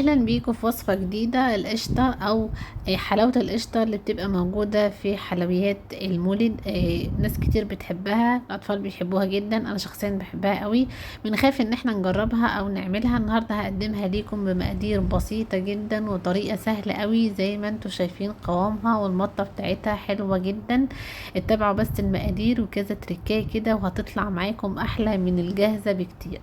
اهلا بيكم في وصفة جديدة، القشطة او حلاوة القشطة اللي بتبقى موجودة في حلويات المولد. ناس كتير بتحبها، الاطفال بيحبوها جدا، انا شخصيا بحبها قوي. بنخاف ان احنا نجربها او نعملها. النهاردة هقدمها ليكم بمقادير بسيطة جدا وطريقة سهلة قوي، زي ما انتوا شايفين قوامها والمطة بتاعتها حلوة جدا. اتبعوا بس المقادير وكذا تريكايه كده وهتطلع معاكم احلى من الجاهزة بكتير.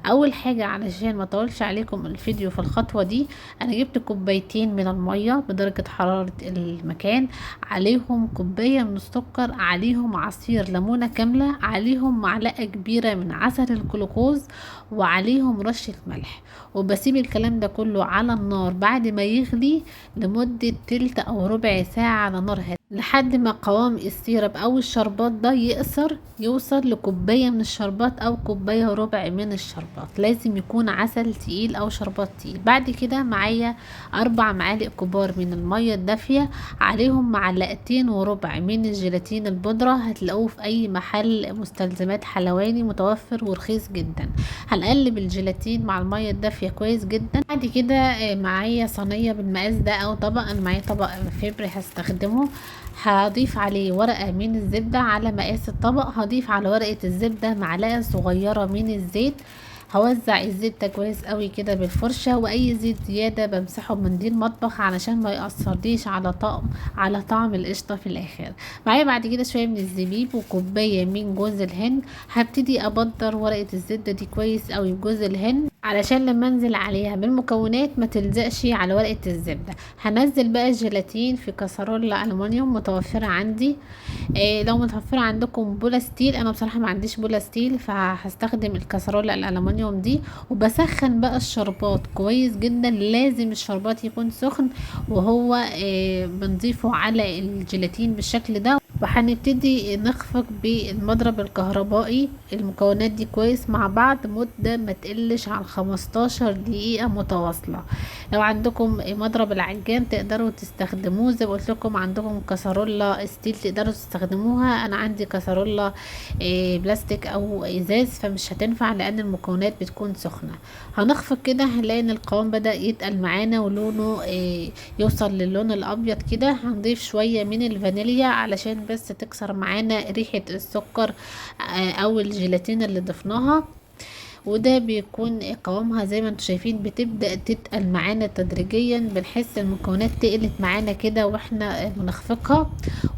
اول حاجة علشان ما اطولش عليكم الفيديو في الخطوة دي، انا جبت كوبايتين من المية بدرجة حرارة المكان، عليهم كوباية من السكر، عليهم عصير ليمونة كاملة، عليهم معلقة كبيرة من عسل الجلوكوز، وعليهم رشة ملح. وبسيب الكلام ده كله على النار بعد ما يغلي لمدة تلت او ربع ساعة على نار هادية، لحد ما قوام السيرب او الشربات ده يقصر، يوصل لكوباية من الشربات او كوباية وربع من الشربات. لازم يكون عسل تقيل او شربات تقيل. بعد كده معايا 4 معالق كبار من المية الدافية، عليهم معلقتين وربع من الجيلاتين البودرة، هتلاقوه في اي محل مستلزمات حلواني متوفر ورخيص جدا. هنقلب الجيلاتين مع المية الدافية كويس جدا. بعد كده معايا صينية بالمقاس ده او طبق، انا معايا طبق فبري هستخدمه. هضيف عليه ورقة من الزبدة على مقاس الطبق، هضيف على ورقة الزبدة معلقة صغيرة من الزيت. هوزع الزيت ده كويس قوي كده بالفرشة، واي زيت زيادة بمسحه بمنديل مطبخ علشان ما يأثرليش على طعم القشطة في الاخر. معايا بعد كده شوية من الزبيب وكوباية من جوز الهند. هبتدي ابدر ورقة الزبدة دي كويس قوي بجوز الهند علشان لما انزل عليها بالمكونات ما تلزقش على ورقة الزبدة. هنزل بقى الجيلاتين في كسرولة ألمونيوم متوفرة عندي. لو متوفرة عندكم بولا ستيل، انا بصراحة ما عنديش بولا ستيل فهستخدم الكسرولة الألمونيوم دي. وبسخن بقى الشربات كويس جدا، لازم الشربات يكون سخن وهو بنضيفه على الجيلاتين بالشكل ده. وهنبتدي نخفق بالمضرب الكهربائي المكونات دي كويس مع بعض مدة ما تقلش عن 15 دقيقة متواصلة. لو عندكم مضرب العجان تقدروا تستخدموه، زي ما قلت لكم عندكم كسرولة ستيل تقدروا تستخدموها. انا عندي كسرولة بلاستيك او ازاز فمش هتنفع لان المكونات بتكون سخنة. هنخفق كده هنلاقي ان القوام بدأ يتقل معانا ولونه يوصل للون الابيض كده. هنضيف شوية من الفانيليا علشان بس تكسر معانا ريحة السكر او الجيلاتين اللي ضفناها. وده بيكون قوامها زي ما انتم شايفين بتبدأ تتقل معانا تدريجيا، بنحس المكونات تقلت معانا كده واحنا بنخفقها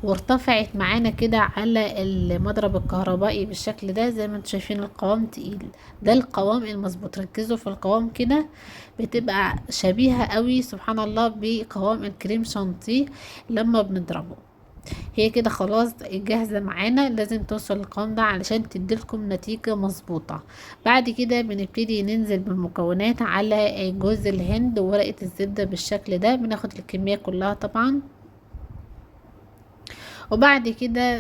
وارتفعت معانا كده على المضرب الكهربائي بالشكل ده. زي ما انتم شايفين القوام تقيل، ده القوام المظبوط. ركزوا في القوام كده، بتبقى شبيهة قوي سبحان الله بقوام الكريم شانتيه لما بنضربه. هي كده خلاص جاهزة معانا، لازم توصل القوام ده علشان تديلكم نتيجة مظبوطة. بعد كده بنبتدي ننزل بالمكونات على جوز الهند وورقة الزبدة بالشكل ده، بناخد الكمية كلها طبعا. وبعد كده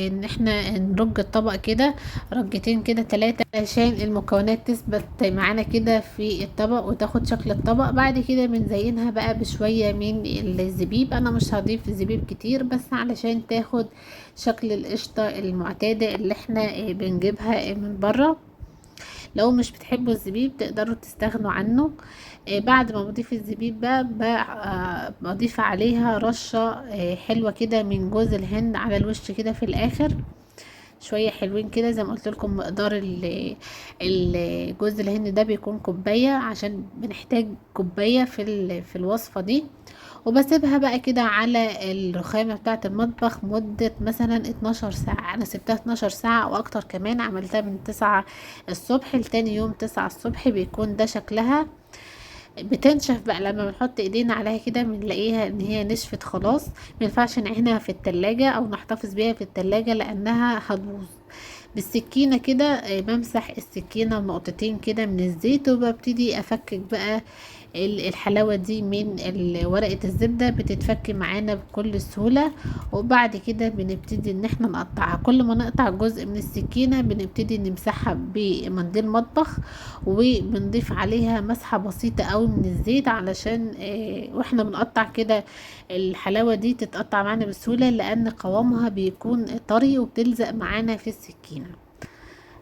ان احنا نرج الطبق كده رجتين كده 3 عشان المكونات تثبت معانا كده في الطبق وتاخد شكل الطبق. بعد كده بنزينها بقى بشوية من الزبيب، انا مش هضيف زبيب كتير بس علشان تاخد شكل القشطة المعتادة اللي احنا بنجيبها من بره. لو مش بتحبوا الزبيب تقدروا تستغنوا عنه. بعد ما بضيف الزبيب بقى بضيف عليها رشة حلوة كده من جوز الهند على الوش كده في الاخر، شوية حلوين كده. زي ما قلت لكم مقدار جوز الهند ده بيكون كوباية عشان بنحتاج كوباية في الوصفة دي. وبسيبها بقى كده على الرخامة بتاعة المطبخ مدة مثلا 12 ساعة. انا سبتها 12 ساعة واكتر كمان، عملتها من 9 الصبح لتاني يوم 9 الصبح، بيكون ده شكلها. بتنشف بقى لما بنحط ايدينا عليها كده بنلاقيها ان هي نشفت خلاص. مينفعش نعينها في التلاجة او نحتفظ بيها في التلاجة لانها هتبوظ. بالسكينة كده بمسح السكينة نقطتين كده من الزيت وببتدي افكك بقى الحلاوة دي من ورقة الزبدة، بتتفك معانا بكل سهولة. وبعد كده بنبتدي ان احنا نقطعها، كل ما نقطع جزء من السكينة بنبتدي نمسحها بمنديل مطبخ وبنضيف عليها مسحة بسيطة قوي من الزيت علشان واحنا بنقطع كده الحلاوة دي تتقطع معانا بسهولة، لان قوامها بيكون طري وبتلزق معانا في السكينة.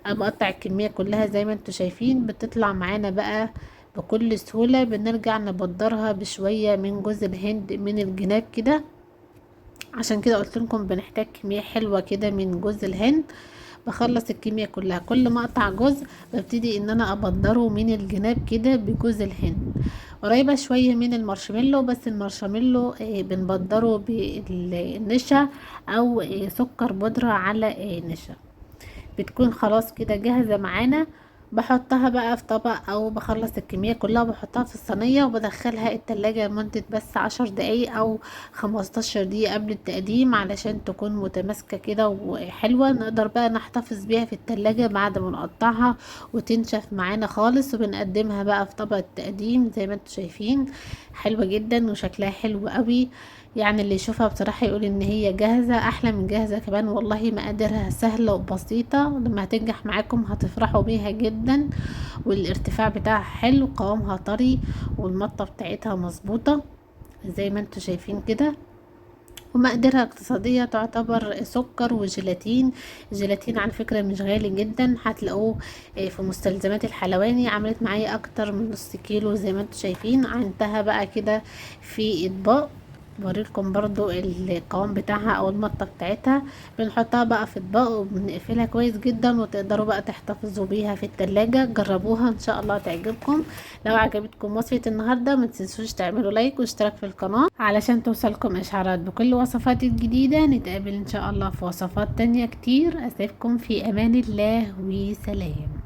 انا بقطع الكمية كلها زي ما انتوا شايفين، بتطلع معانا بقى بكل سهولة. بنرجع نبدرها بشوية من جوز الهند من الجناب كده، عشان كده قلت لكم بنحتاج كمية حلوة كده من جوز الهند. بخلص الكمية كلها، كل ما اقطع جزء ببتدي ان انا ابدره من الجناب كده بجوز الهند. قريبة شوية من المارشميلو، بس المارشميلو بنبدره بالنشا او سكر بودرة على نشا. بتكون خلاص كده جاهزة معانا. بحطها بقى في طبق او بخلص الكمية كلها وبحطها في الصينية وبدخلها التلاجة لمدة بس 10 دقايق او 15 دقيقة قبل التقديم، علشان تكون متماسكة كده وحلوة. نقدر بقى نحتفظ بيها في التلاجة بعد ما نقطعها وتنشف معانا خالص، وبنقدمها بقى في طبق التقديم زي ما انتم شايفين. حلوة جدا وشكلها حلو قوي. يعني اللي يشوفها بصراحة يقول ان هي جاهزة، احلى من جاهزة كمان. والله مقاديرها سهلة وبسيطة، لما هتنجح معاكم هتفرحوا بيها جدا. والارتفاع بتاعها حلو، قوامها طري، والمطة بتاعتها مظبوطة زي ما انتوا شايفين كده. ومقاديرها اقتصادية، تعتبر سكر وجيلاتين. الجيلاتين على فكرة مش غالي جدا، هتلاقوه في مستلزمات الحلواني. عملت معايا اكتر من نص كيلو زي ما انتوا شايفين. عينتها بقى كده في اطباق، بوريلكم برضو القوام بتاعها او المطة بتاعتها. بنحطها بقى في اطباق وبنقفلها كويس جدا، وتقدروا بقى تحتفظوا بيها في التلاجة. جربوها ان شاء الله تعجبكم. لو عجبتكم وصفة النهاردة ما تنسوش تعملوا لايك واشتراك في القناة علشان توصلكم اشعارات بكل وصفات الجديدة. نتقابل ان شاء الله في وصفات تانية كتير. اسيبكم في امان الله وسلام.